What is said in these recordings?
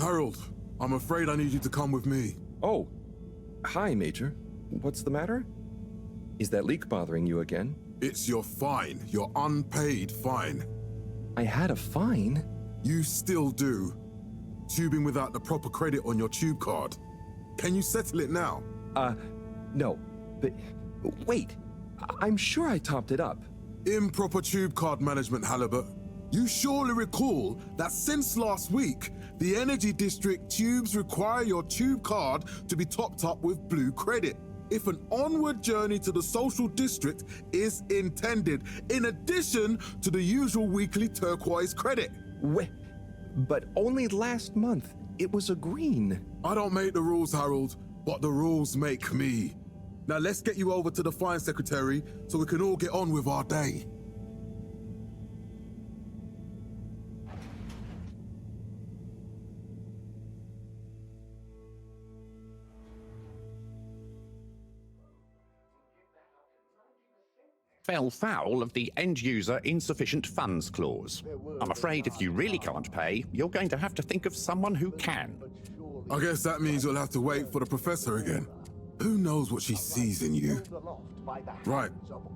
Harold, I'm afraid I need you to come with me. Oh, hi, Major. What's the matter? Is that leak bothering you again? It's your fine, your unpaid fine. I had a fine? You still do. Tubing without the proper credit on your tube card. Can you settle it now? No. But wait, I'm sure I topped it up. Improper tube card management, Halibut. You surely recall that since last week, the Energy District tubes require your tube card to be topped up with blue credit if an onward journey to the social district is intended, in addition to the usual weekly turquoise credit. Wait, but only last month it was a green. I don't make the rules, Harold, but the rules make me. Now let's get you over to the fine secretary so we can all get on with our day. Fell foul of the end-user insufficient funds clause. I'm afraid if you really can't pay, you're going to have to think of someone who can. I guess that means you'll have to wait for the professor again. Who knows what she sees in you? Right,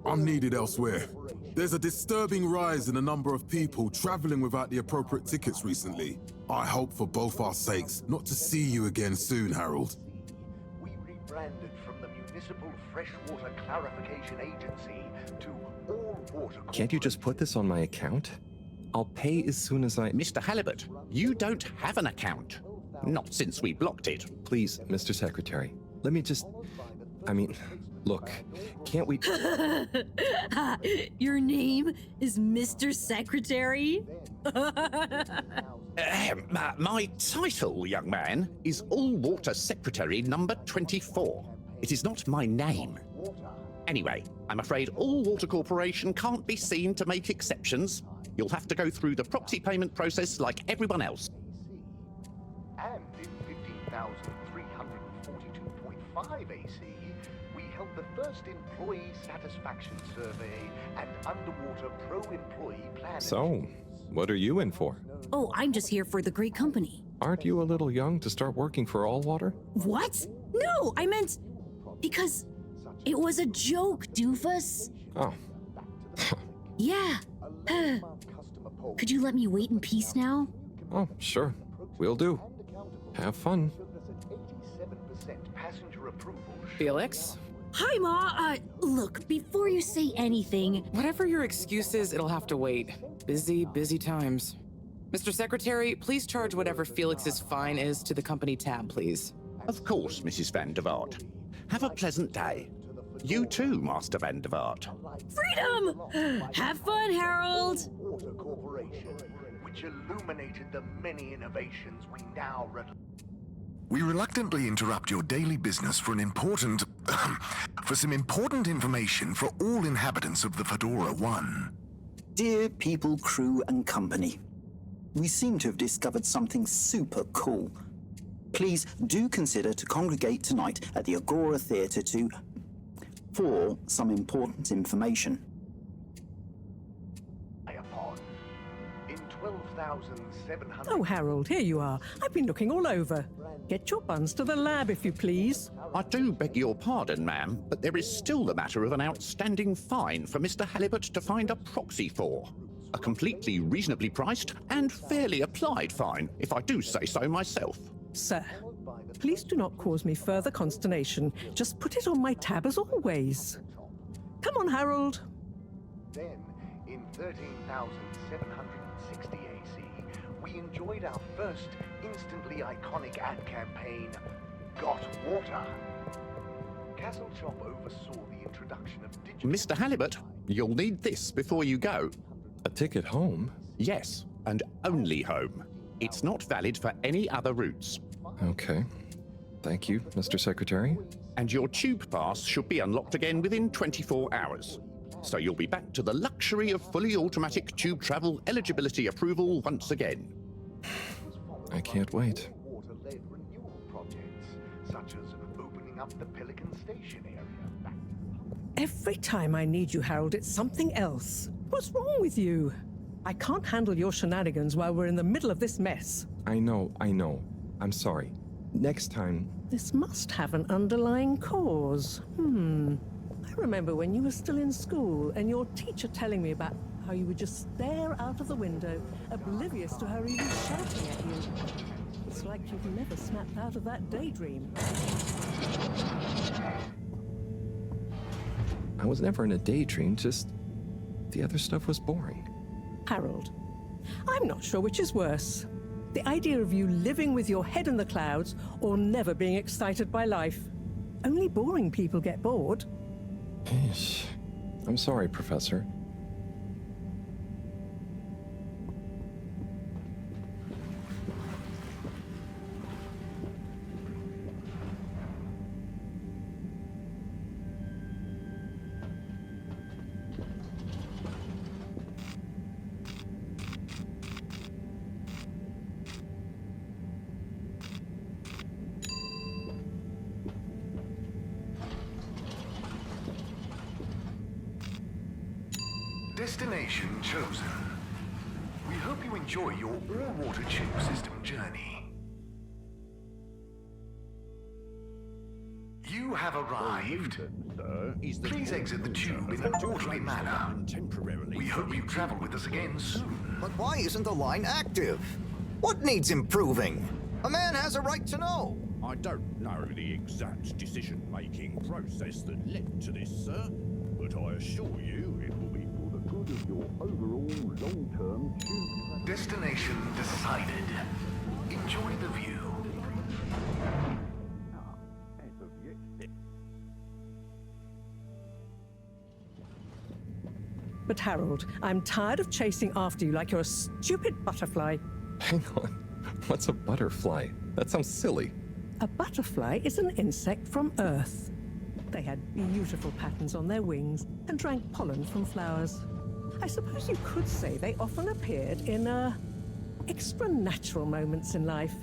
I'm needed elsewhere. There's a disturbing rise in the number of people traveling without the appropriate tickets recently. I hope for both our sakes not to see you again soon, Harold. We rebranded from the Municipal Freshwater Clarification Agency to All Water. Can't you just put this on my account? I'll pay as soon as I... Mr. Halibut, you don't have an account. Not since we blocked it. Please, Mr. Secretary, let me just... look, can't we... Your name is Mr. Secretary? My title, young man, is All Water Secretary number 24. It is not my name. Anyway, I'm afraid All Water Corporation can't be seen to make exceptions. You'll have to go through the proxy payment process like everyone else. And in 15,342.5 AC, we held the first employee satisfaction survey and underwater pro-employee planning. So, what are you in for? Oh, I'm just here for the great company. Aren't you a little young to start working for All Water? What? No, I meant... because it was a joke, doofus. Oh. Yeah. Could you let me wait in peace now? Oh, sure. Will do. Have fun. Felix? Hi, Ma. Look, before you say anything... Whatever your excuse is, it'll have to wait. Busy times. Mr. Secretary, please charge whatever Felix's fine is to the company tab, please. Of course, Mrs. Van der Vaart. Have a pleasant day. You too, Master Van der Vaart. Freedom! Have fun, Harold! Water Corporation, which illuminated the many innovations we now We reluctantly interrupt your daily business for some important information for all inhabitants of the Fedora 1. Dear people, crew, and company, we seem to have discovered something super cool. Please do consider to congregate tonight at the Agora Theatre for some important information. In 12,700... Oh, Harold, here you are. I've been looking all over. Get your buns to the lab, if you please. I do beg your pardon, ma'am, but there is still the matter of an outstanding fine for Mr. Halibut to find a proxy for. A completely reasonably priced and fairly applied fine, if I do say so myself. Sir, please do not cause me further consternation. Just put it on my tab as always. Come on, Harold. Then, in 13,760 AC, we enjoyed our first instantly iconic ad campaign, Got Water. Castle Chop oversaw the introduction of Digimon... Mr. Halibut, you'll need this before you go. A ticket home? Yes, and only home. It's not valid for any other routes. Okay. Thank you, Mr. Secretary. And your tube pass should be unlocked again within 24 hours. So you'll be back to the luxury of fully automatic tube travel eligibility approval once again. I can't wait. Water-led renewal projects, such as opening up the Pelican Station area. Every time I need you, Harold, it's something else. What's wrong with you? I can't handle your shenanigans while we're in the middle of this mess. I know. I'm sorry. Next time... This must have an underlying cause. I remember when you were still in school and your teacher telling me about how you would just stare out of the window, oblivious to her even shouting at you. It's like you've never snapped out of that daydream. I was never in a daydream, just... the other stuff was boring. Harold, I'm not sure which is worse. The idea of you living with your head in the clouds or never being excited by life. Only boring people get bored. I'm sorry, Professor. Destination chosen. We hope you enjoy your all-water tube system journey. You have arrived. Please exit the tube in an orderly manner. We hope you travel with us again soon. But why isn't the line active? What needs improving? A man has a right to know. I don't know the exact decision-making process that led to this, sir, but I assure you it will be for the good of your overall long-term tube. Destination decided. Enjoy the view. But Harold, I'm tired of chasing after you like you're a stupid butterfly. Hang on. What's a butterfly? That sounds silly. A butterfly is an insect from Earth. They had beautiful patterns on their wings and drank pollen from flowers. I suppose you could say they often appeared in, extra natural moments in life.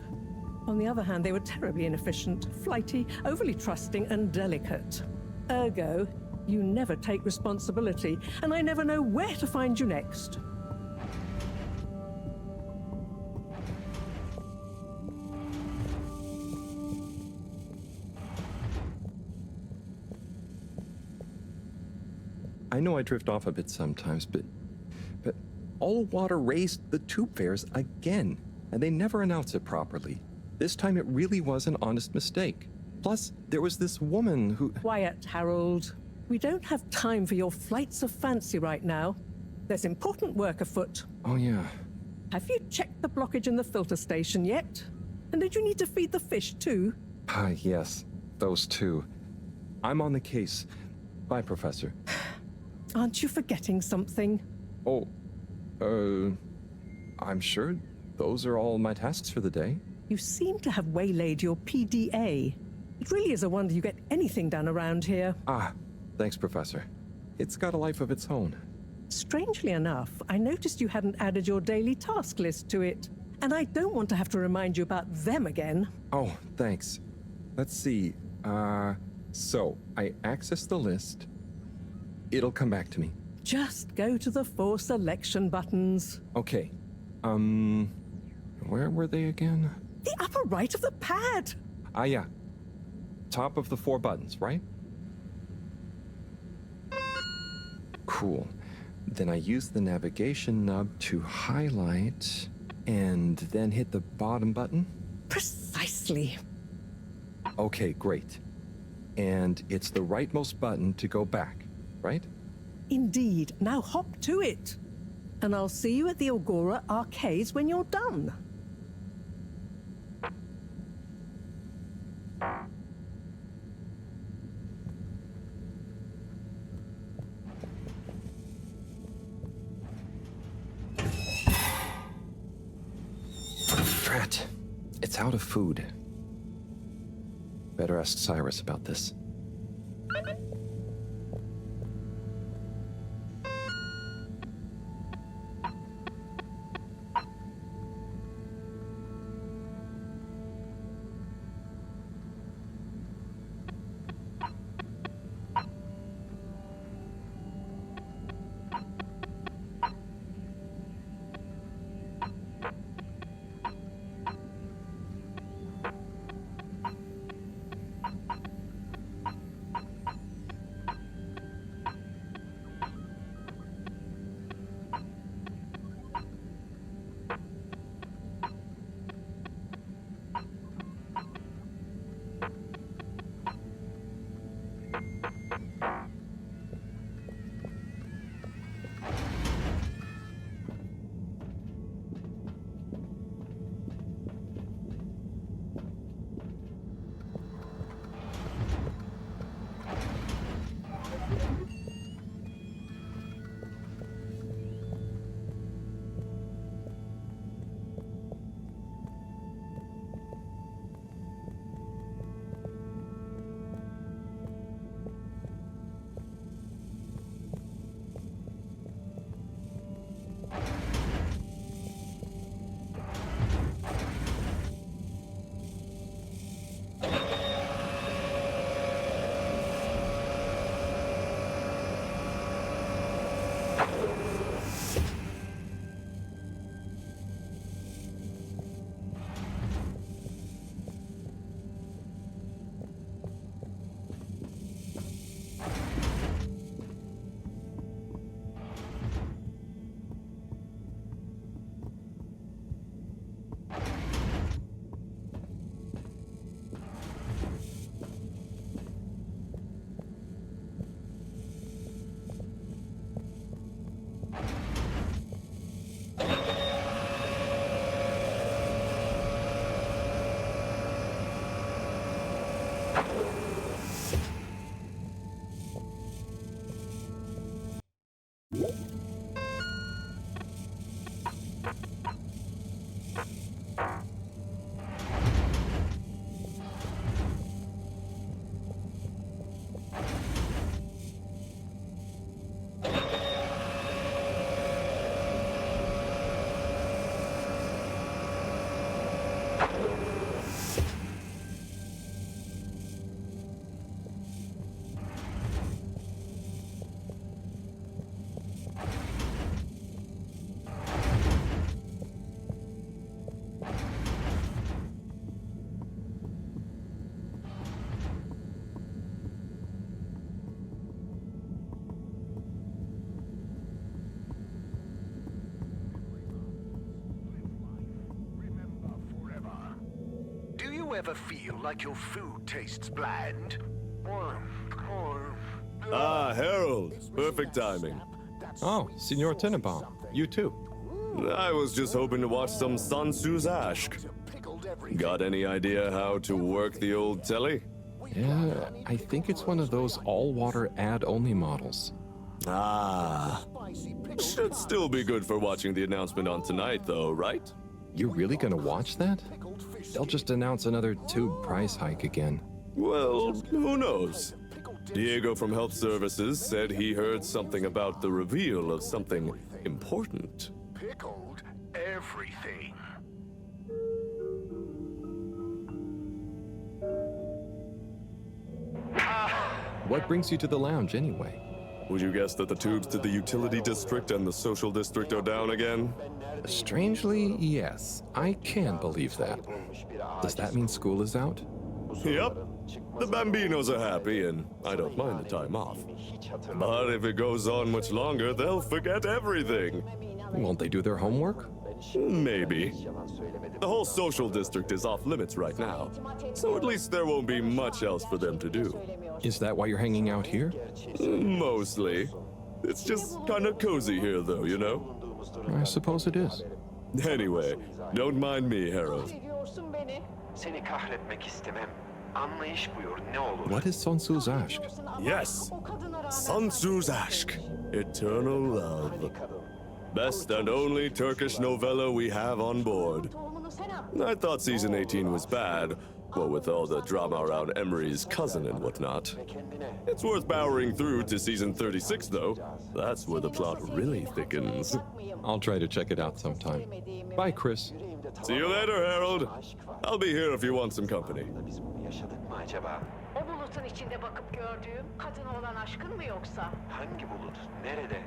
On the other hand, they were terribly inefficient, flighty, overly trusting, and delicate. Ergo, you never take responsibility, and I never know where to find you next. I know I drift off a bit sometimes, but all water raised the tube fares again, and they never announce it properly. This time it really was an honest mistake. Plus, there was this woman who... Quiet, Harold. We don't have time for your flights of fancy right now. There's important work afoot. Oh, yeah. Have you checked the blockage in the filter station yet? And did you need to feed the fish too? Yes. Those two. I'm on the case. Bye, Professor. Aren't you forgetting something? Oh, I'm sure those are all my tasks for the day. You seem to have waylaid your PDA. It really is a wonder you get anything done around here. Thanks, Professor. It's got a life of its own. Strangely enough, I noticed you hadn't added your daily task list to it. And I don't want to have to remind you about them again. Oh, thanks. Let's see. So, I access the list. It'll come back to me. Just go to the 4 selection buttons. Okay. Where were they again? The upper right of the pad. Yeah. Top of the 4 buttons, right? Cool. Then I use the navigation nub to highlight, and then hit the bottom button? Precisely. Okay, great. And it's the rightmost button to go back, right? Indeed. Now hop to it. And I'll see you at the Agora arcades when you're done. Drat. It's out of food. Better ask Cyrus about this. Ever feel like your food tastes bland? Harold. Perfect timing. Oh, Signor Tenenbaum. You too. I was just hoping to watch some Sansu's Ashk. Got any idea how to work the old telly? Yeah, I think it's one of those all-water ad-only models. Should still be good for watching the announcement on tonight, though, right? You're really gonna watch that? They'll just announce another tube price hike again. Well, who knows? Diego from Health Services said he heard something about the reveal of something important. Pickled everything. What brings you to the lounge anyway? Would you guess that the tubes to the utility district and the social district are down again? Strangely, yes. I can believe that. Does that mean school is out? Yep. The Bambinos are happy, and I don't mind the time off. But if it goes on much longer, they'll forget everything. Won't they do their homework? Maybe. The whole social district is off limits right now, so at least there won't be much else for them to do. Is that why you're hanging out here? Mostly. It's just kind of cozy here, though, you know? I suppose it is. Anyway, don't mind me, Harold. What is Sansu's Ashk? Yes, Sansu's Ashk, Eternal Love. Best and only Turkish novella we have on board. I thought season 18 was bad, what with all the drama around Emery's cousin and whatnot. It's worth powering through to season 36, though. That's where the plot really thickens. I'll try to check it out sometime. Bye, Chris. See you later, Harold. I'll be here if you want some company. O bulutun içinde bakıp gördüğüm kadına olan aşkın mı yoksa? Hangi bulut? Nerede?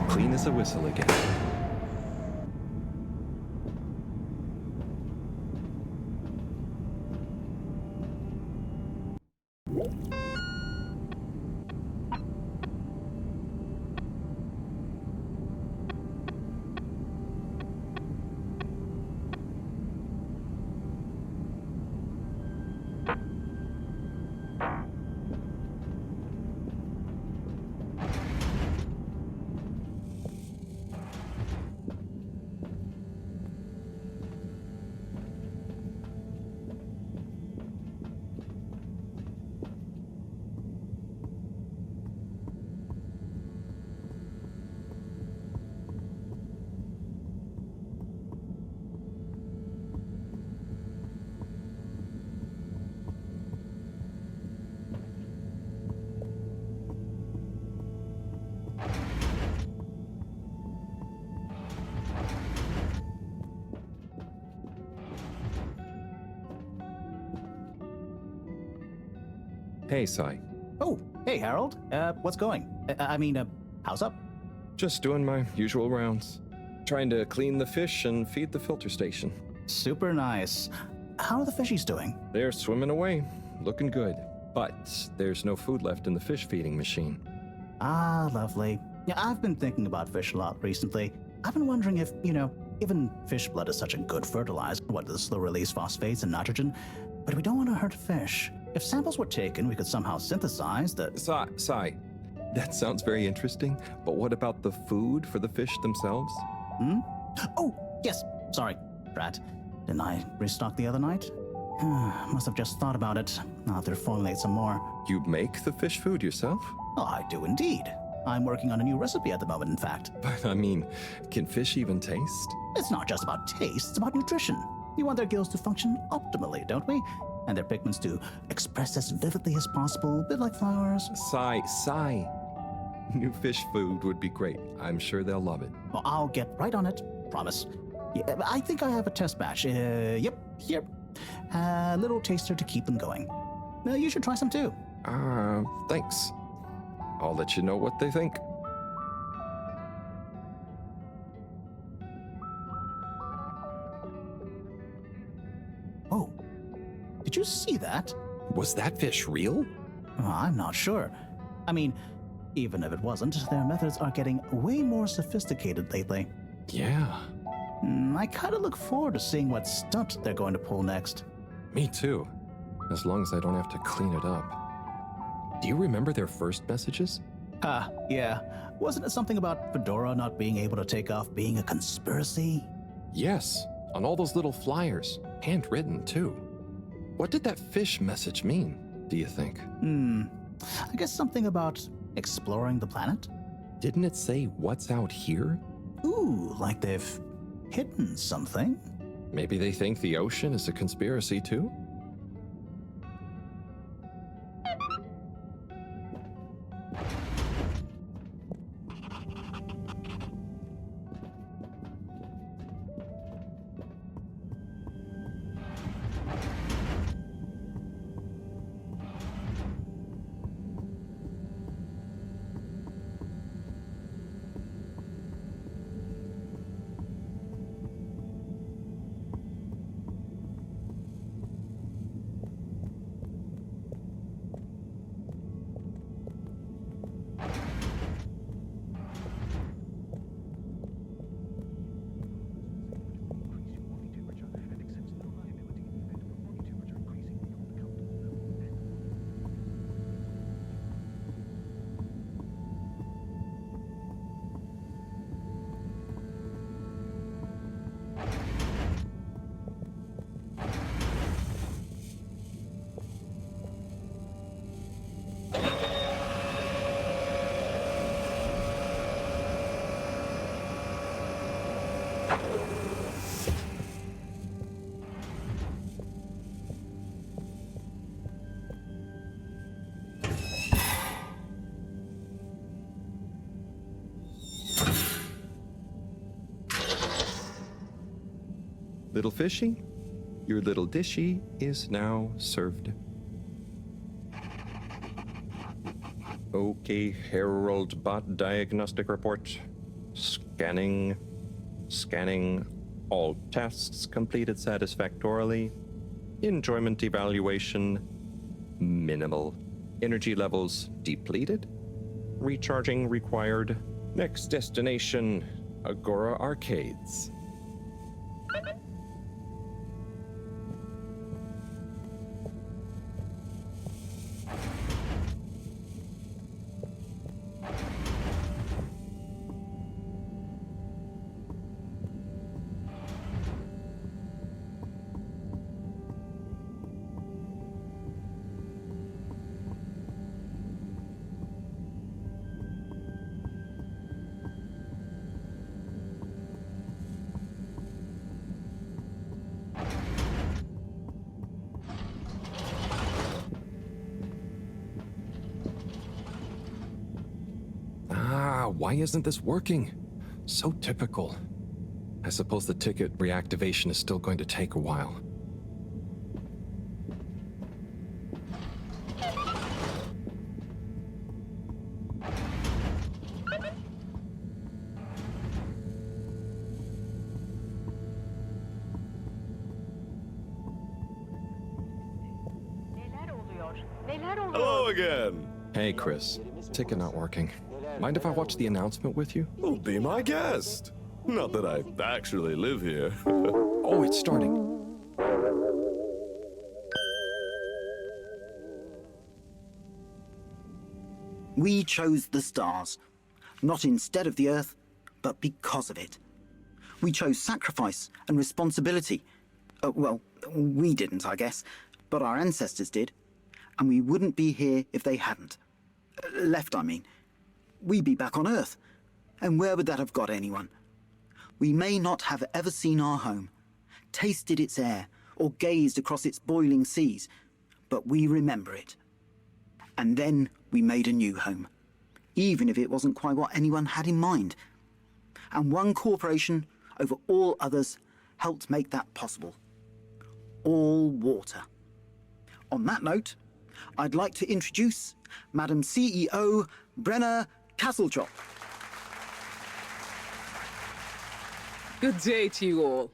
Clean as a whistle again. Hey, Sai. Oh, hey, Harold. What's going? How's up? Just doing my usual rounds. Trying to clean the fish and feed the filter station. Super nice. How are the fishies doing? They're swimming away, looking good. But there's no food left in the fish feeding machine. Ah, lovely. Yeah, I've been thinking about fish a lot recently. I've been wondering if, given fish blood is such a good fertilizer, what the slow-release phosphates and nitrogen, but we don't want to hurt fish. If samples were taken, we could somehow synthesize the... Sai, that sounds very interesting, but what about the food for the fish themselves? Oh, yes, sorry, Brad. Didn't I restock the other night? Must have just thought about it. I'll have to formulate some more. You make the fish food yourself? Oh, I do indeed. I'm working on a new recipe at the moment, in fact. But can fish even taste? It's not just about taste, it's about nutrition. We want their gills to function optimally, don't we? And their pigments to express as vividly as possible, a bit like flowers. Sai. New fish food would be great. I'm sure they'll love it. Well, I'll get right on it. Promise. Yeah, I think I have a test batch. Yep, here. A little taster to keep them going. You should try some too. Thanks. I'll let you know what they think. Oh, did you see that? Was that fish real? I'm not sure. Even if it wasn't, their methods are getting way more sophisticated lately. Yeah. I kind of look forward to seeing what stunt they're going to pull next. Me too. As long as I don't have to clean it up. Do you remember their first messages? Yeah. Wasn't it something about Fedora not being able to take off being a conspiracy? Yes, on all those little flyers. Handwritten too. What did that fish message mean, do you think? I guess something about exploring the planet? Didn't it say what's out here? Ooh, like they've hidden something? Maybe they think the ocean is a conspiracy too? Little fishy, your little dishy is now served. Okay, Harold Bot diagnostic report. Scanning. All tests completed satisfactorily. Enjoyment evaluation, minimal. Energy levels depleted. Recharging required. Next destination, Agora Arcades. Why isn't this working? So typical. I suppose the ticket reactivation is still going to take a while. Hello again. Hey, Chris. Ticket not working. Mind if I watch the announcement with you? Well, be my guest. Not that I actually live here. Oh, it's starting. We chose the stars, not instead of the Earth, but because of it. We chose sacrifice and responsibility. Well, we didn't, I guess, but our ancestors did, and we wouldn't be here if they hadn't. Left, I mean. We'd be back on Earth, and where would that have got anyone? We may not have ever seen our home, tasted its air, or gazed across its boiling seas, but we remember it. And then we made a new home, even if it wasn't quite what anyone had in mind. And one corporation over all others helped make that possible. All water. On that note, I'd like to introduce Madam CEO Brenna Castlechop. Good day to you all.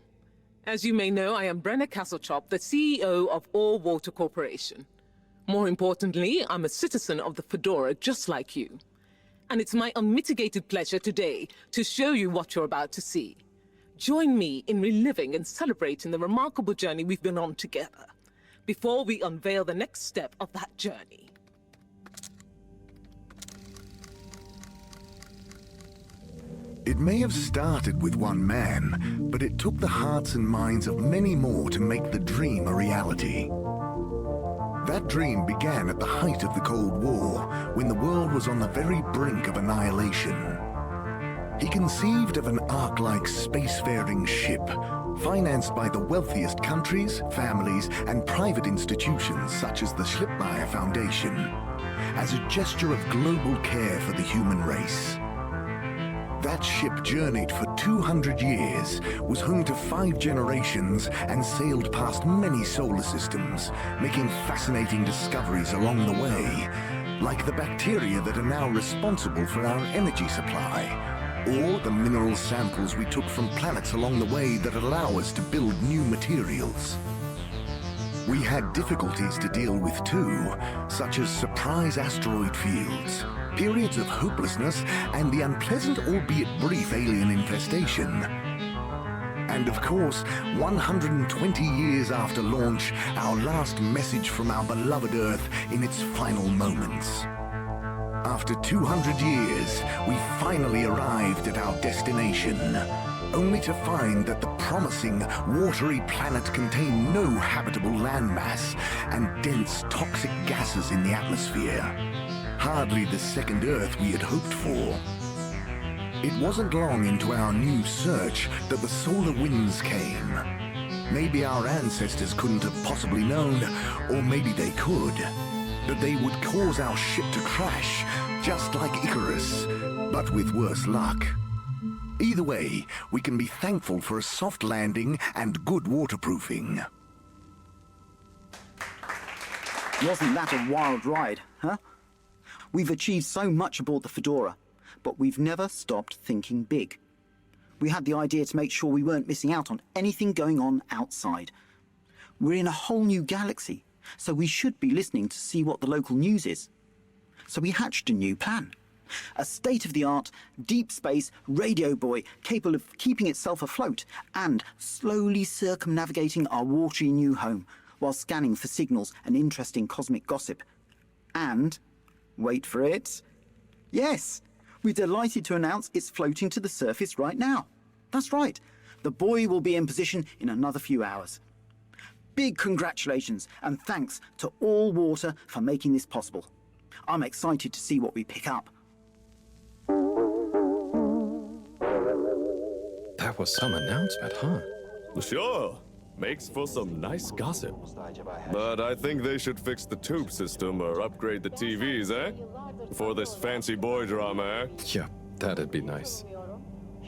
As you may know, I am Brenna Castlechop, the CEO of All Water Corporation. More importantly, I'm a citizen of the Fedora just like you. And it's my unmitigated pleasure today to show you what you're about to see. Join me in reliving and celebrating the remarkable journey we've been on together, before we unveil the next step of that journey. It may have started with one man, but it took the hearts and minds of many more to make the dream a reality. That dream began at the height of the Cold War, when the world was on the very brink of annihilation. He conceived of an Ark-like spacefaring ship, financed by the wealthiest countries, families, and private institutions such as the Schlipmeyer Foundation, as a gesture of global care for the human race. That ship journeyed for 200 years, was home to 5 generations, and sailed past many solar systems, making fascinating discoveries along the way, like the bacteria that are now responsible for our energy supply, or the mineral samples we took from planets along the way that allow us to build new materials. We had difficulties to deal with too, such as surprise asteroid fields, periods of hopelessness, and the unpleasant albeit brief alien infestation. And of course, 120 years after launch, our last message from our beloved Earth in its final moments. After 200 years, we finally arrived at our destination, only to find that the promising, watery planet contained no habitable landmass and dense, toxic gases in the atmosphere. Hardly the second Earth we had hoped for. It wasn't long into our new search that the solar winds came. Maybe our ancestors couldn't have possibly known, or maybe they could, that they would cause our ship to crash, just like Icarus, but with worse luck. Either way, we can be thankful for a soft landing and good waterproofing. Wasn't that a wild ride, huh? We've achieved so much aboard the Fedora, but we've never stopped thinking big. We had the idea to make sure we weren't missing out on anything going on outside. We're in a whole new galaxy, so we should be listening to see what the local news is. So we hatched a new plan. A state-of-the-art, deep space radio buoy capable of keeping itself afloat and slowly circumnavigating our watery new home while scanning for signals and interesting cosmic gossip. And, wait for it, yes, we're delighted to announce it's floating to the surface right now. That's right, the buoy will be in position in another few hours. Big congratulations and thanks to All Water for making this possible. I'm excited to see what we pick up. That was some announcement, huh? Sure. Makes for some nice gossip. But I think they should fix the tube system or upgrade the TVs, eh? For this fancy boy drama, eh? Yeah, that'd be nice.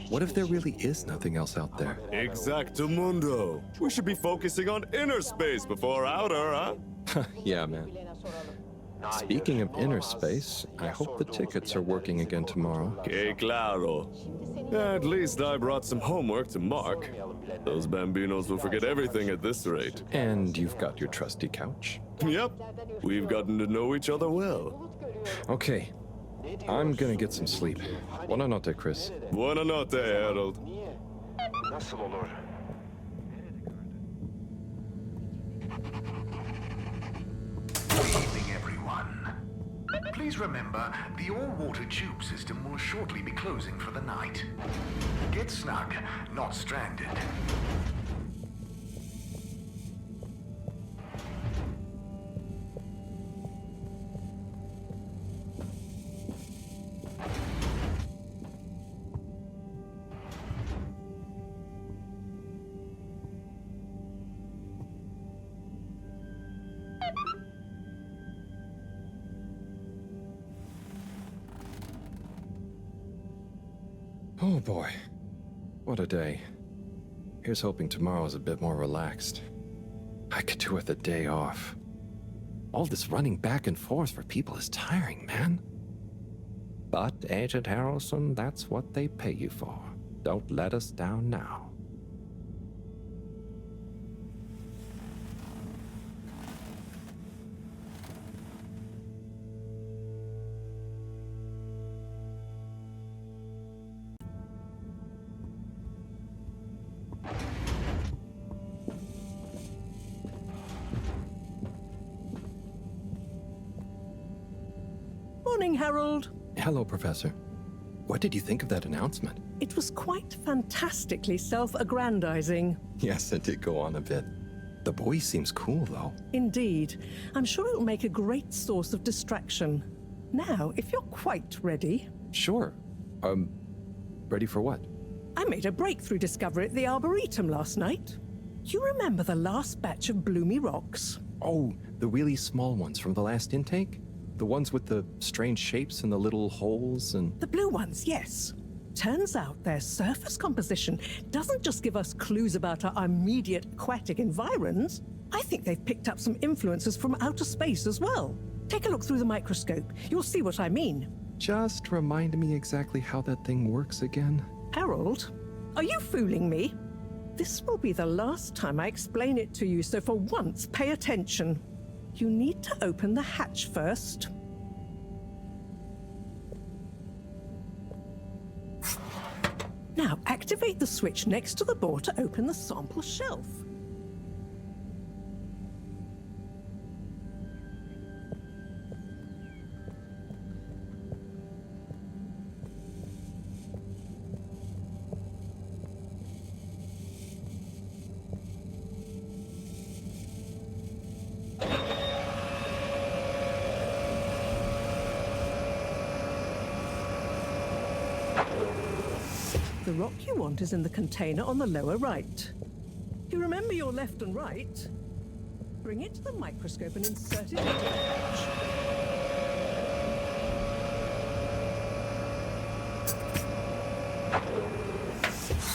What if there really is nothing else out there? Exactamundo. We should be focusing on inner space before outer, huh? Yeah, man. Speaking of inner space, I hope the tickets are working again tomorrow. Que claro. At least I brought some homework to mark. Those bambinos will forget everything at this rate. And you've got your trusty couch. Yep. We've gotten to know each other well. Okay. I'm gonna get some sleep. Buona notte, Chris. Buona notte, Harold. Nasıl olur? Good evening, everyone. Please remember, the all-water tube system will shortly be closing for the night. Get snug, not stranded. Oh boy, what a day. Here's hoping tomorrow's a bit more relaxed. I could do with a day off. All this running back and forth for people is tiring, man. But, Agent Harrelson, that's what they pay you for. Don't let us down now. Morning, Harold. Hello, Professor. What did you think of that announcement? It was quite fantastically self-aggrandizing. Yes, it did go on a bit. The boy seems cool, though. Indeed. I'm sure it'll make a great source of distraction. Now, if you're quite ready... Sure. Ready for what? I made a breakthrough discovery at the Arboretum last night. You remember the last batch of bloomy rocks? Oh, the really small ones from the last intake? The ones with the strange shapes and the little holes and... The blue ones, yes. Turns out their surface composition doesn't just give us clues about our immediate aquatic environs. I think they've picked up some influences from outer space as well. Take a look through the microscope. You'll see what I mean. Just remind me exactly how that thing works again. Harold, are you fooling me? This will be the last time I explain it to you, so for once, pay attention. You need to open the hatch first. Now, activate the switch next to the door to open the sample shelf. The rock you want is in the container on the lower right. You remember your left and right? Bring it to the microscope and insert it into the hatch.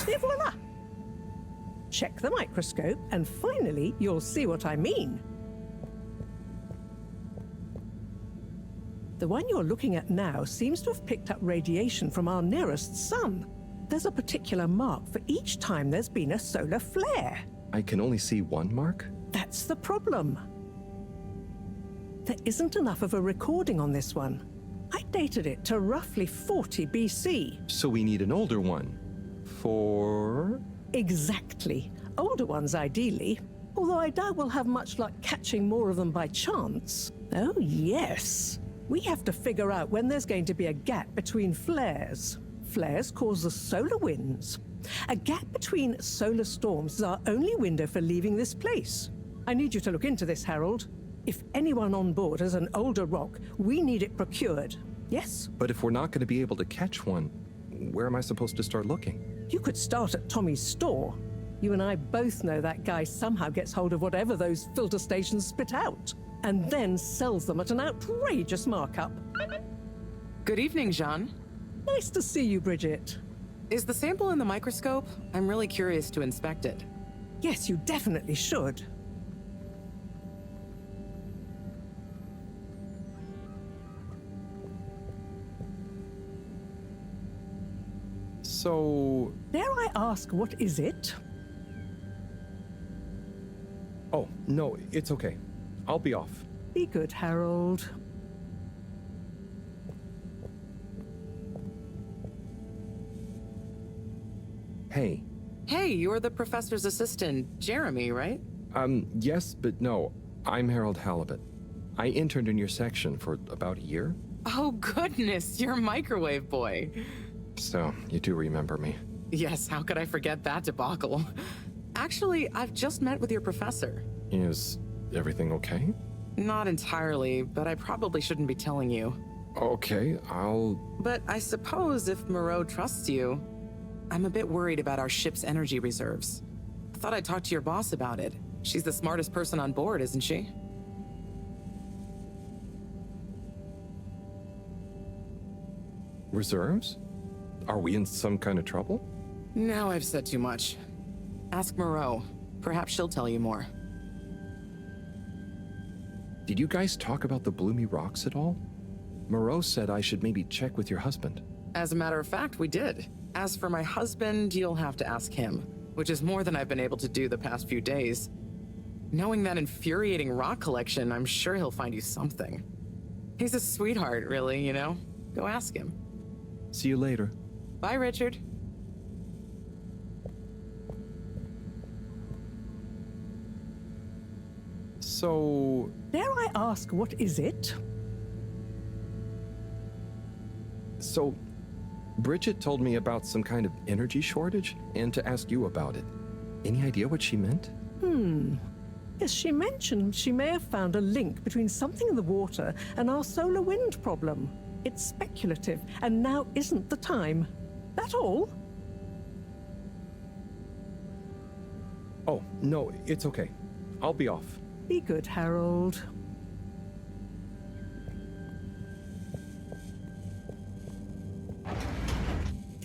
Et voila! Check the microscope, and finally, you'll see what I mean. The one you're looking at now seems to have picked up radiation from our nearest sun. There's a particular mark for each time there's been a solar flare. I can only see one mark? That's the problem. There isn't enough of a recording on this one. I dated it to roughly 40 BC. So we need an older one. For... Exactly. Older ones, ideally. Although I doubt we'll have much luck catching more of them by chance. Oh, yes. We have to figure out when there's going to be a gap between flares. Flares cause the solar winds. A gap between solar storms is our only window for leaving this place. I need you to look into this, Harold. If anyone on board has an older rock, we need it procured. Yes? But if we're not going to be able to catch one, where am I supposed to start looking? You could start at Tommy's store. You and I both know that guy somehow gets hold of whatever those filter stations spit out, and then sells them at an outrageous markup. Good evening, Jean. Nice to see you, Bridget. Is the sample in the microscope? I'm really curious to inspect it. Yes, you definitely should. So... Dare I ask, what is it? Oh, no, it's okay. I'll be off. Be good, Harold. Hey. Hey, you're the professor's assistant, Jeremy, right? Yes, but no. I'm Harold Halibut. I interned in your section for about a year. Oh, goodness, you're Microwave Boy. So, you do remember me. Yes, how could I forget that debacle? Actually, I've just met with your professor. Is everything okay? Not entirely, but I probably shouldn't be telling you. Okay, I'll... But I suppose if Moreau trusts you, I'm a bit worried about our ship's energy reserves. I thought I'd talk to your boss about it. She's the smartest person on board, isn't she? Reserves? Are we in some kind of trouble? Now I've said too much. Ask Moreau. Perhaps she'll tell you more. Did you guys talk about the Bloomy Rocks at all? Moreau said I should maybe check with your husband. As a matter of fact, we did. As for my husband, you'll have to ask him, which is more than I've been able to do the past few days. Knowing that infuriating rock collection, I'm sure he'll find you something. He's a sweetheart, really, you know? Go ask him. See you later. Bye, Richard. So... Dare I ask, what is it? So, Bridget told me about some kind of energy shortage and to ask you about it. Any idea what she meant? Yes, she mentioned she may have found a link between something in the water and our solar wind problem. It's speculative, and now isn't the time. That all? Oh, no, it's okay. I'll be off. Be good, Harold.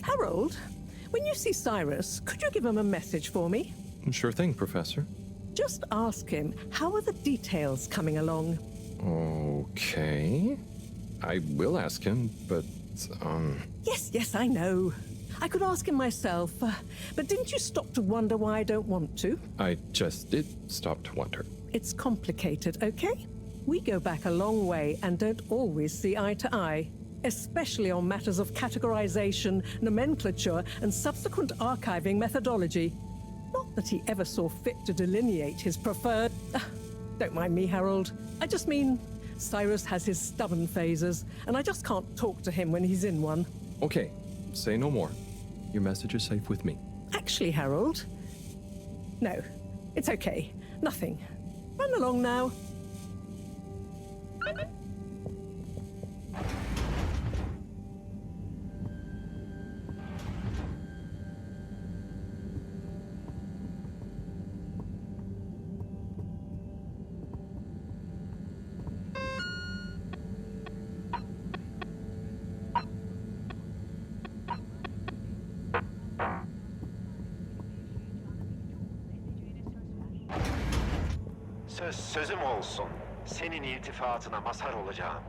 Harold, when you see Cyrus, could you give him a message for me? Sure thing, Professor. Just ask him, how are the details coming along? Okay. I will ask him, but, Yes, I know. I could ask him myself, but didn't you stop to wonder why I don't want to? I just did stop to wonder. It's complicated, okay? We go back a long way and don't always see eye to eye, especially on matters of categorization, nomenclature, and subsequent archiving methodology. Not that he ever saw fit to delineate his preferred... Don't mind me, Harold. I just mean, Cyrus has his stubborn phases, and I just can't talk to him when he's in one. Okay, say no more. Your message is safe with me. Actually, Harold... No, it's okay. Nothing. Run along now. Sözüm olsun. Senin iltifatına mazhar olacağım.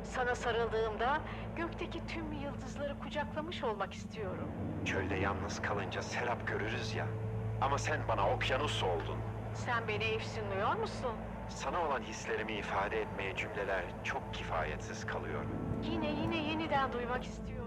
Sana sarıldığımda gökteki tüm yıldızları kucaklamış olmak istiyorum. Çölde yalnız kalınca serap görürüz ya. Ama sen bana okyanus oldun. Sen beni efsunluyor musun? Sana olan hislerimi ifade etmeye cümleler çok kifayetsiz kalıyor. Yine yeniden duymak istiyorum.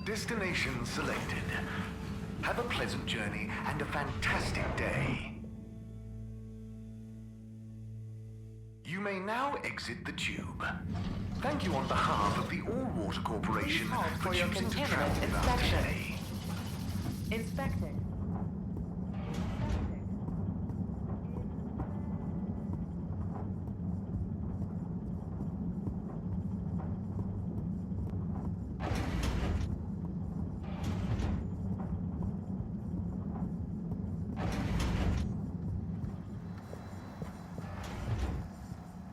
Destination selected. Have a pleasant journey and a fantastic day. You may now exit the tube. Thank you on behalf of the All Water Corporation for your choosing to contaminant travel with us inspection. today. Inspecting.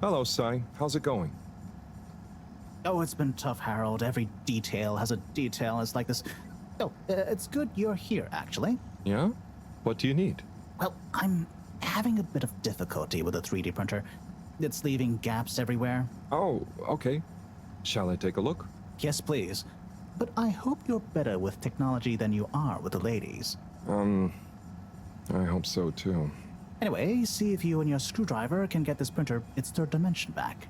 Hello, Sai. How's it going? Oh, it's been tough, Harold. Every detail has a detail. It's like this. Oh, it's good you're here, actually. Yeah? What do you need? Well, I'm having a bit of difficulty with the 3D printer. It's leaving gaps everywhere. Oh, okay. Shall I take a look? Yes, please. But I hope you're better with technology than you are with the ladies. I hope so too. Anyway, see if you and your screwdriver can get this printer its third dimension back.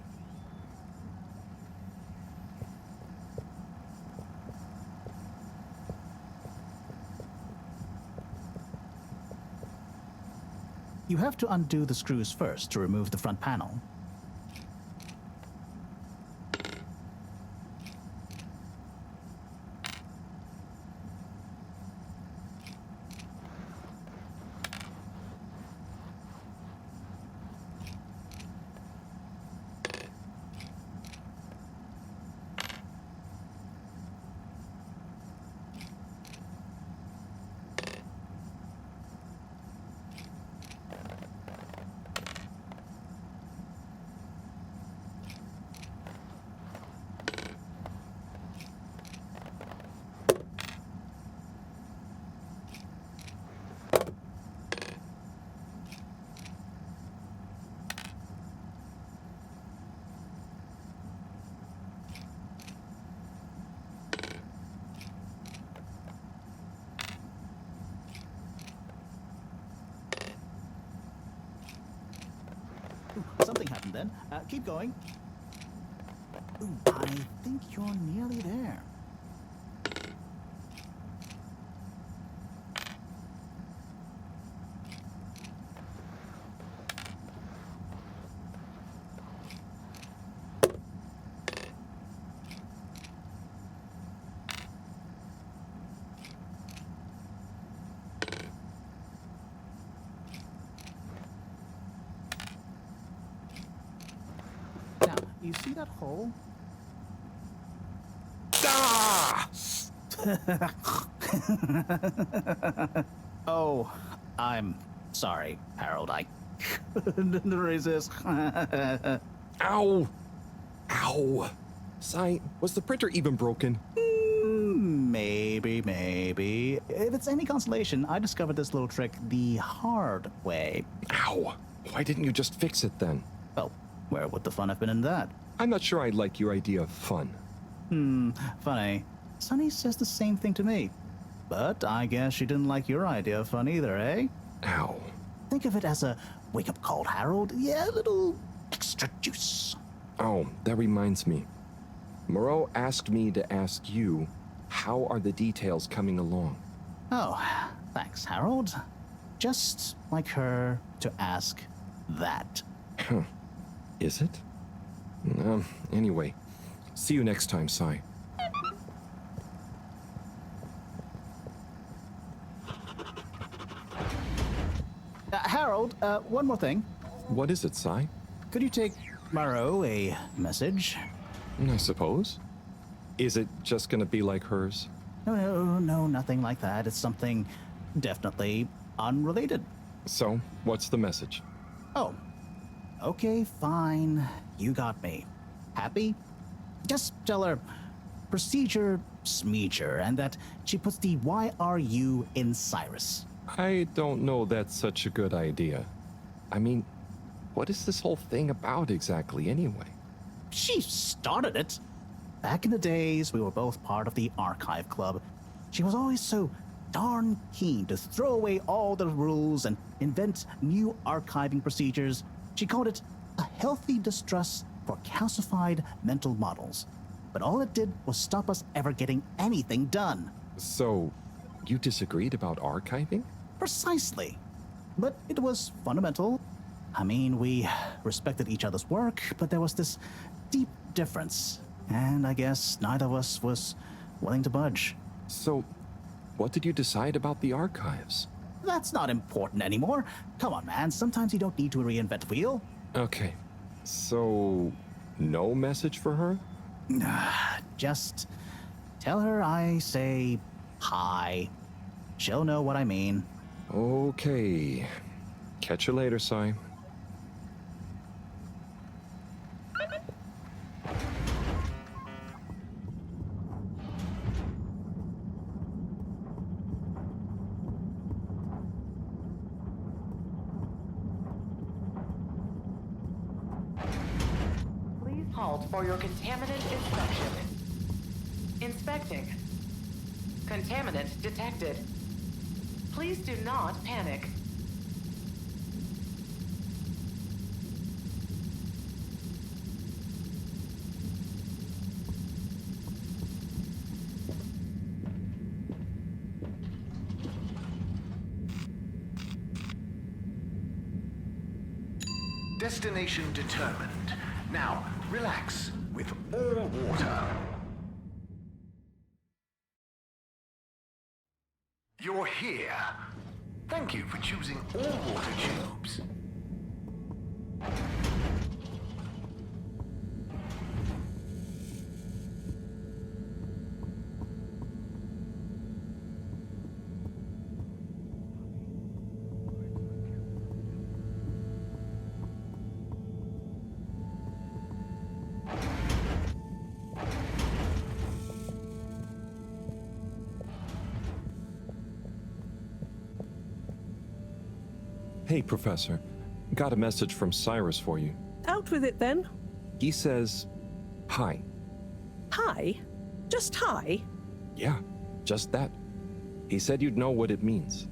You have to undo the screws first to remove the front panel. Something happened then. Keep going. Ooh, I think you're nearly there. You see that hole? Ah! Oh, I'm sorry, Harold. I couldn't resist. Ow! Ow! Sai, was the printer even broken? Maybe. If it's any consolation, I discovered this little trick the hard way. Ow! Why didn't you just fix it then? Well, where would the fun have been in that? I'm not sure I like your idea of fun. Funny. Sunny says the same thing to me. But I guess she didn't like your idea of fun either, eh? Ow. Think of it as a wake-up call, Harold. Yeah, a little extra juice. Oh, that reminds me. Moreau asked me to ask you, how are the details coming along? Oh, thanks, Harold. Just like her to ask that. Huh. Is it? Anyway, see you next time, Sai. Harold, one more thing. What is it, Sai? Could you take Moreau a message? I suppose. Is it just gonna be like hers? No, nothing like that. It's something definitely unrelated. So, what's the message? Oh, okay, fine. You got me. Happy? Just tell her procedure smeeger and that she puts the YRU in Cyrus. I don't know that's such a good idea. I mean, what is this whole thing about exactly anyway? She started it. Back in the days, we were both part of the Archive Club. She was always so darn keen to throw away all the rules and invent new archiving procedures. She called it a healthy distrust for calcified mental models. but all it did was stop us ever getting anything done. So, you disagreed about archiving? Precisely. But it was fundamental. I mean, we respected each other's work, but there was this deep difference. And I guess neither of us was willing to budge. So, what did you decide about the archives? That's not important anymore. Come on, man. Sometimes you don't need to reinvent the wheel. Okay. So, no message for her? Just tell her I say hi. She'll know what I mean. Okay. Catch you later, Sai. Please halt for your contaminant inspection. Inspecting. Contaminant detected. Please do not panic. Destination determined. Now, relax with all water. You're here. Thank you for choosing all water tubes. Hey, Professor. Got a message from Cyrus for you. Out with it then. He says, hi. Hi? Just hi? Yeah, just that. He said you'd know what it means.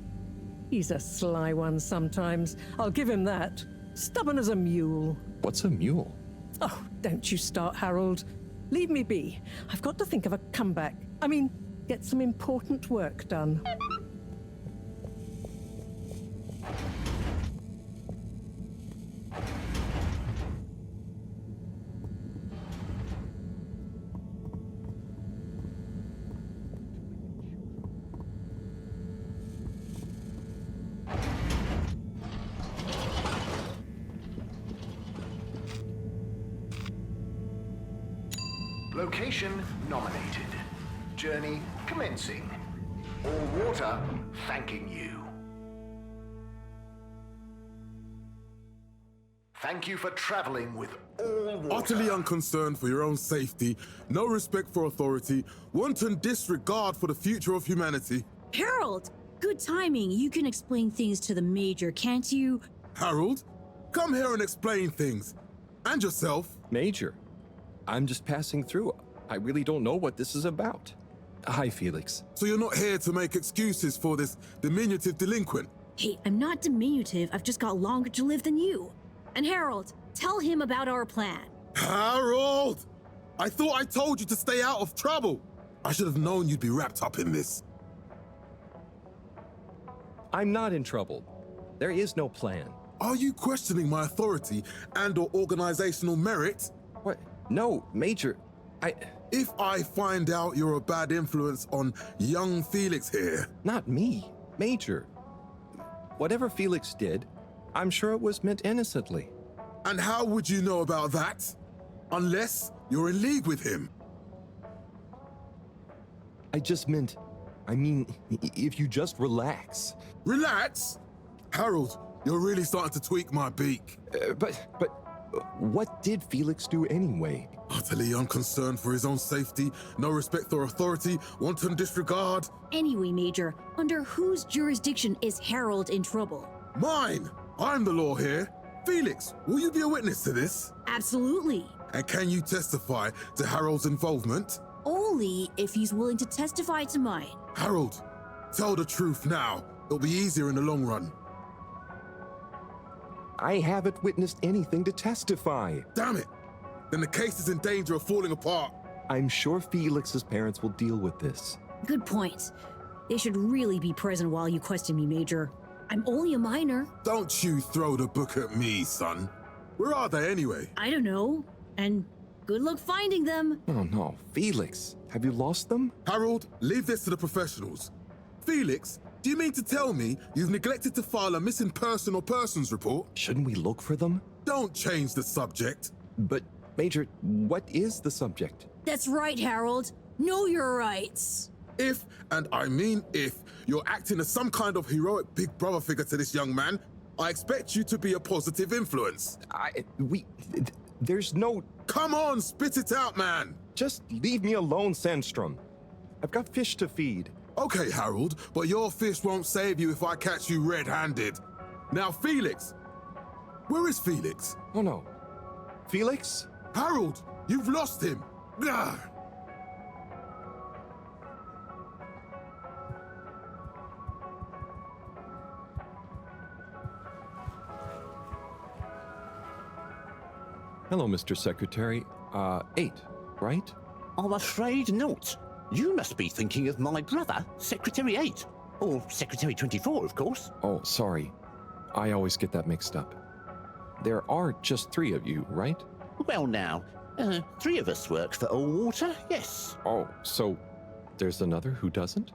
He's a sly one sometimes. I'll give him that. Stubborn as a mule. What's a mule? Oh, don't you start, Harold. Leave me be. I've got to think of a comeback. I mean, get some important work done. Location nominated. Journey commencing. All water thanking you. Thank you for traveling with all water. Utterly unconcerned for your own safety, no respect for authority, wanton disregard for the future of humanity. Harold! Good timing. You can explain things to the Major, can't you? Harold, come here and explain things. And yourself. Major, I'm just passing through. I really don't know what this is about. Hi, Felix. So you're not here to make excuses for this diminutive delinquent? Hey, I'm not diminutive. I've just got longer to live than you. And Harold, tell him about our plan. Harold! I thought I told you to stay out of trouble. I should have known you'd be wrapped up in this. I'm not in trouble. There is no plan. Are you questioning my authority and/or organizational merit? What? No, Major. If I find out you're a bad influence on young Felix here... Not me, Major. Whatever Felix did, I'm sure it was meant innocently. And how would you know about that? Unless you're in league with him. I mean, if you just relax. Relax? Harold, you're really starting to tweak my beak. But what did Felix do anyway? Utterly unconcerned for his own safety, no respect for authority, wanton disregard. Anyway, Major, under whose jurisdiction is Harold in trouble? Mine! I'm the law here. Felix, will you be a witness to this? Absolutely. And can you testify to Harold's involvement? Only if he's willing to testify to mine. Harold, tell the truth now. It'll be easier in the long run. I haven't witnessed anything to testify. Damn it! Then the case is in danger of falling apart. I'm sure Felix's parents will deal with this. Good point. They should really be present while you question me, Major. I'm only a minor. Don't you throw the book at me, son. Where are they anyway? I don't know. And good luck finding them. Oh no, Felix, have you lost them? Harold, leave this to the professionals. Felix, do you mean to tell me you've neglected to file a missing person or persons report? Shouldn't we look for them? Don't change the subject. But, Major, what is the subject? That's right, Harold. Know your rights. If, and I mean if, you're acting as some kind of heroic big brother figure to this young man, I expect you to be a positive influence. There's no... Come on, spit it out, man! Just leave me alone, Sandstrom. I've got fish to feed. Okay, Harold, but your fish won't save you if I catch you red-handed. Now, Felix! Where is Felix? Oh no. Felix? Harold, you've lost him! Ugh. Hello, Mr. Secretary. 8, right? I'm afraid not. You must be thinking of my brother, Secretary 8. Or Secretary 24, of course. Oh, sorry. I always get that mixed up. There are just 3 of you, right? Well now, 3 of us work for Allwater, yes. Oh, so there's another who doesn't?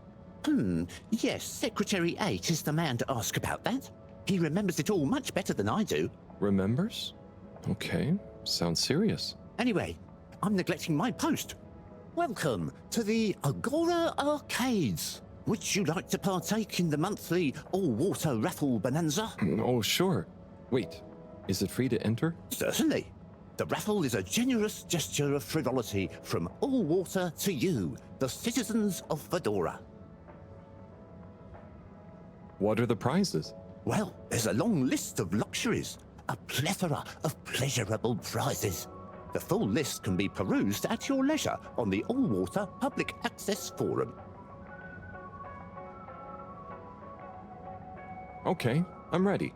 Yes, Secretary 8 is the man to ask about that. He remembers it all much better than I do. Remembers? Okay, sounds serious. Anyway, I'm neglecting my post. Welcome to the Agora Arcades. Would you like to partake in the monthly all-water raffle bonanza? Oh, sure. Wait, is it free to enter? Certainly. The raffle is a generous gesture of frivolity from Allwater to you, the citizens of Fedora. What are the prizes? Well, there's a long list of luxuries, a plethora of pleasurable prizes. The full list can be perused at your leisure on the Allwater Public Access Forum. Okay, I'm ready.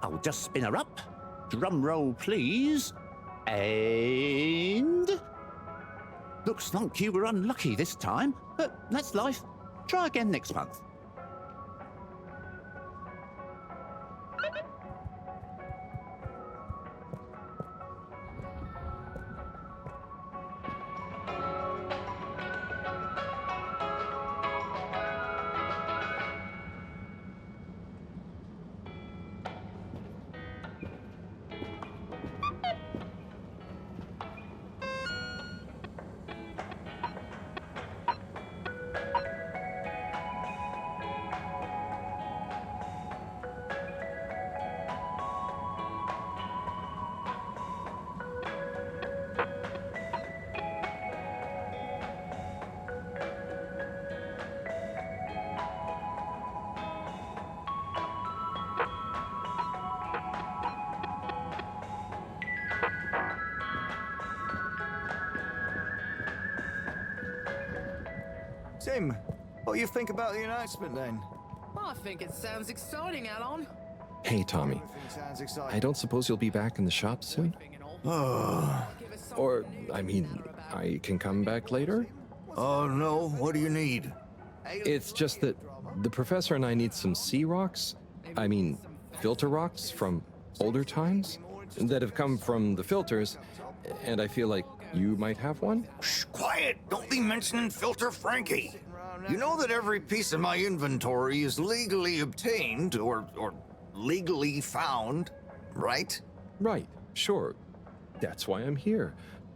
I'll just spin her up. Drum roll, please. And... Looks like you were unlucky this time, but that's life. Try again next month. Tim, what do you think about the announcement then? I think it sounds exciting, Alon. Hey, Tommy. Sounds exciting. I don't suppose you'll be back in the shop soon? Or, I mean, I can come back later? Oh no, what do you need? It's just that the professor and I need some sea rocks. I mean, filter rocks from older times that have come from the filters, and I feel like you might have one? Shh, quiet! Don't be mentioning Filter Frankie! You know that every piece of my inventory is legally obtained, or legally found, right? Right, sure. That's why I'm here.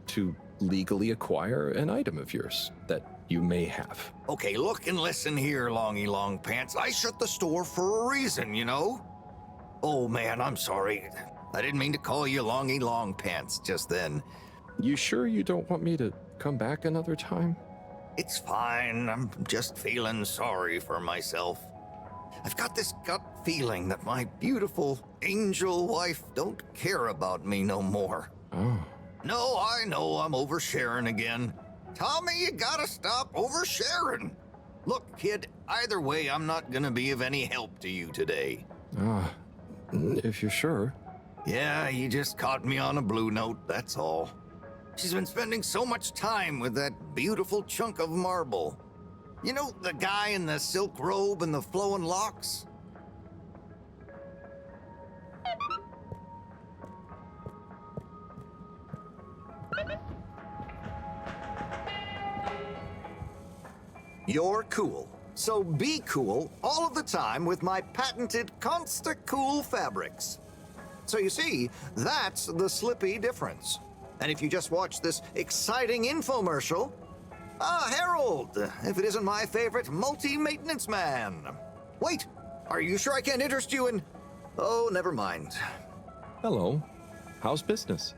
To legally acquire an item of yours that you may have. Okay, look and listen here, Longy Long Pants. I shut the store for a reason, you know? Oh man, I'm sorry. I didn't mean to call you Longy Long Pants just then. You sure you don't want me to come back another time? It's fine. I'm just feeling sorry for myself. I've got this gut feeling that my beautiful angel wife don't care about me no more. Oh. No, I know I'm oversharing again. Tommy, you gotta stop oversharing. Look, kid, either way, I'm not gonna be of any help to you today. If you're sure. Yeah, you just caught me on a blue note, that's all. She's been spending so much time with that beautiful chunk of marble. You know, the guy in the silk robe and the flowing locks? You're cool. So be cool all of the time with my patented Consta-Cool fabrics. So you see, that's the Slippy difference. And if you just watch this exciting infomercial, Harold, if it isn't my favorite multi-maintenance man. Wait, are you sure I can't interest you in... Oh, never mind. Hello. How's business?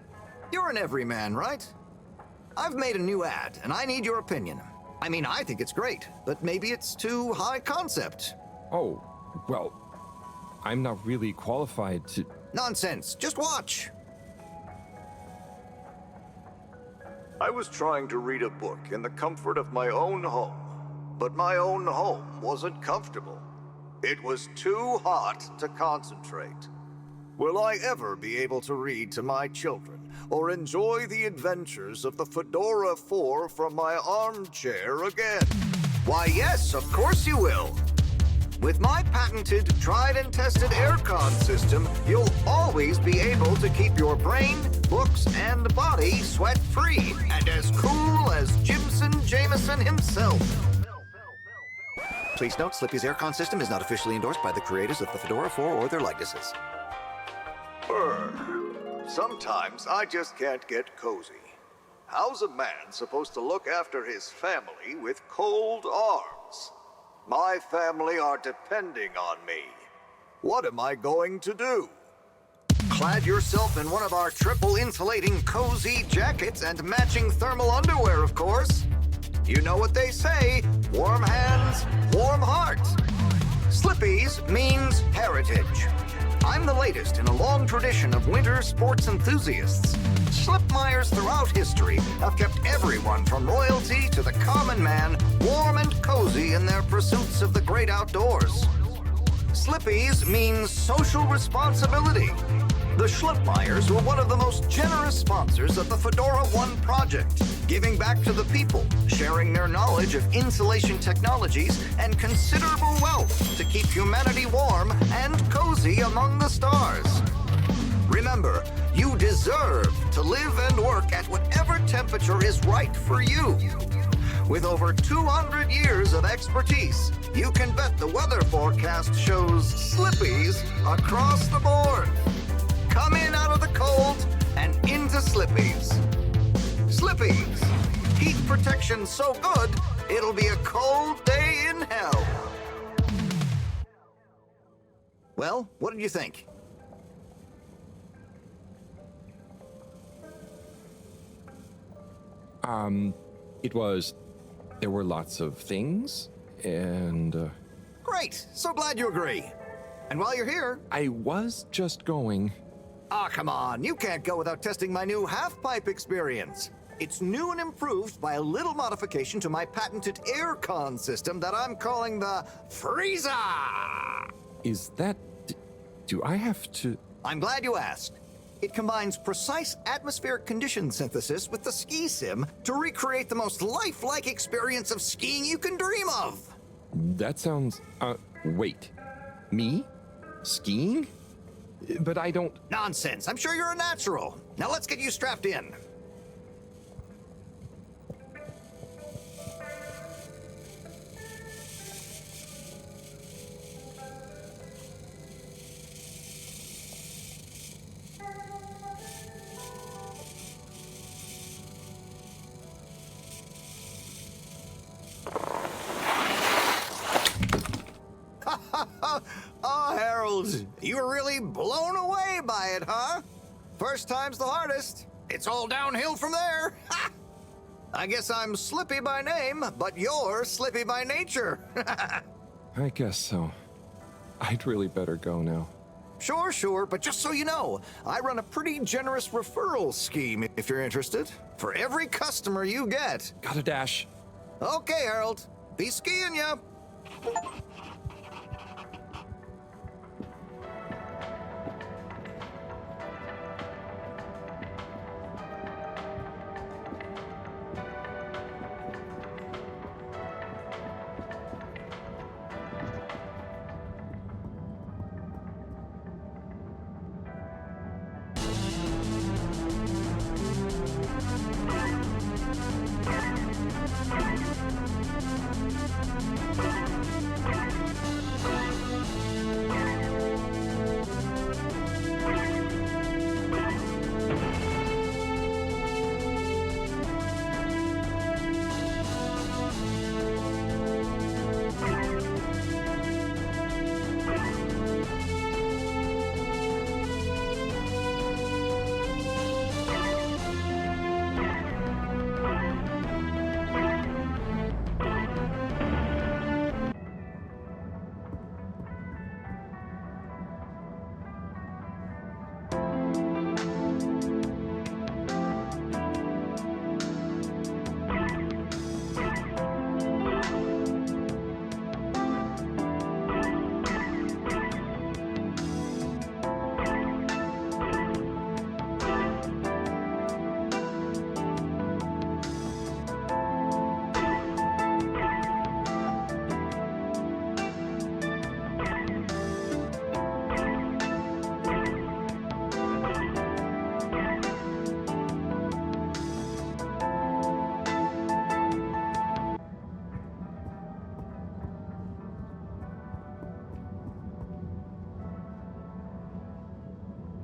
You're an everyman, right? I've made a new ad, and I need your opinion. I mean, I think it's great, but maybe it's too high concept. Oh, well, I'm not really qualified to... Nonsense. Just watch. I was trying to read a book in the comfort of my own home, but my own home wasn't comfortable. It was too hot to concentrate. Will I ever be able to read to my children or enjoy the adventures of the Fedora 4 from my armchair again? Why, yes, of course you will. With my patented, tried and tested aircon system, you'll always be able to keep your brain, books, and body sweat-free and as cool as Jimson Jameson himself. Please note, Slippy's aircon system is not officially endorsed by the creators of the Fedora 4 or their likenesses. Sometimes I just can't get cozy. How's a man supposed to look after his family with cold arms? My family are depending on me. What am I going to do? Clad yourself in one of our triple insulating cozy jackets and matching thermal underwear, of course. You know what they say, warm hands, warm heart. Slippy's means heritage. I'm the latest in a long tradition of winter sports enthusiasts. Slipmeyers throughout history have kept everyone from royalty to the common man warm and cozy in their pursuits of the great outdoors. Slippy's means social responsibility. The Schlipmeyers were one of the most generous sponsors of the Fedora 1 project, giving back to the people, sharing their knowledge of insulation technologies and considerable wealth to keep humanity warm and cozy among the stars. Remember, you deserve to live and work at whatever temperature is right for you. With over 200 years of expertise, you can bet the weather forecast shows Slippies across the board. Come in out of the cold and into Slippies. Slippies. Heat protection so good, it'll be a cold day in hell. Well, what did you think? There were lots of things, and... Great! So glad you agree. And while you're here... I was just going... Ah, come on. You can't go without testing my new half-pipe experience. It's new and improved by a little modification to my patented aircon system that I'm calling the Freezer! Is that... do I have to... I'm glad you asked. It combines precise atmospheric condition synthesis with the ski sim to recreate the most lifelike experience of skiing you can dream of. That sounds... wait. Me? Skiing? But I don't... Nonsense. I'm sure you're a natural. Now let's get you strapped in. Oh, Harold, you were really blown away by it, huh? First time's the hardest. It's all downhill from there. Ha! I guess I'm Slippy by name, but you're Slippy by nature. I guess so. I'd really better go now. Sure, but just so you know, I run a pretty generous referral scheme if you're interested. For every customer you get. Gotta dash. Okay, Harold. Be skiing ya.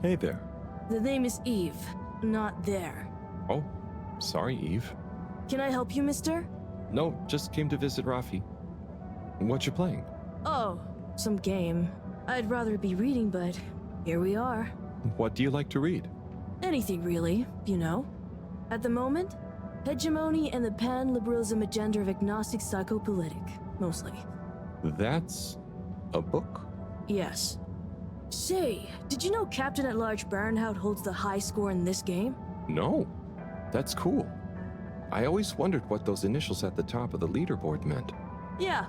Hey there. The name is Eve, not there. Oh, sorry, Eve. Can I help you, mister? No, just came to visit Rafi. What you playing? Oh, some game. I'd rather be reading, but here we are. What do you like to read? Anything really, you know. At the moment, hegemony and the pan-liberalism agenda of agnostic psychopolitic, mostly. That's a book? Yes. Say, did you know Captain at Large Baronhout holds the high score in this game? No. That's cool. I always wondered what those initials at the top of the leaderboard meant. Yeah.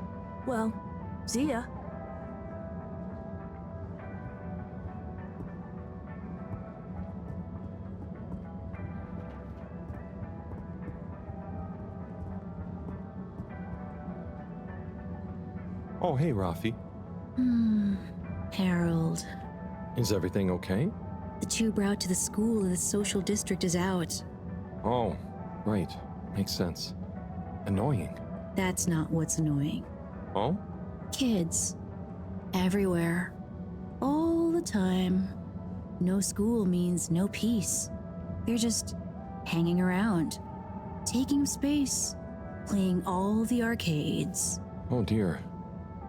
Well, see ya. Oh, hey, Rafi. Harold. Is everything okay? The tube route to the school of the social district is out. Oh, right. Makes sense. Annoying. That's not what's annoying. Oh? Kids. Everywhere. All the time. No school means no peace. They're just hanging around. Taking up space. Playing all the arcades. Oh dear.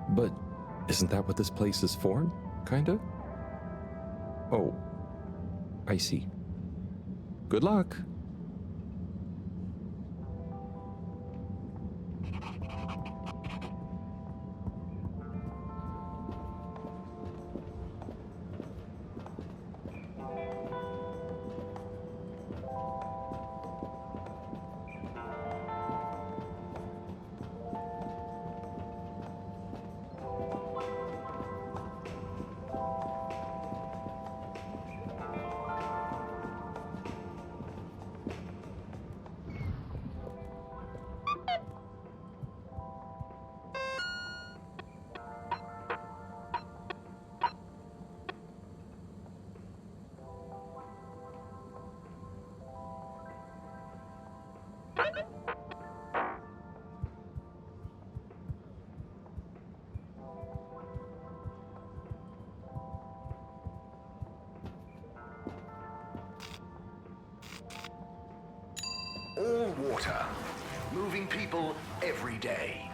But isn't that what this place is for? Kinda? Oh. I see. Good luck. All water, moving people every day.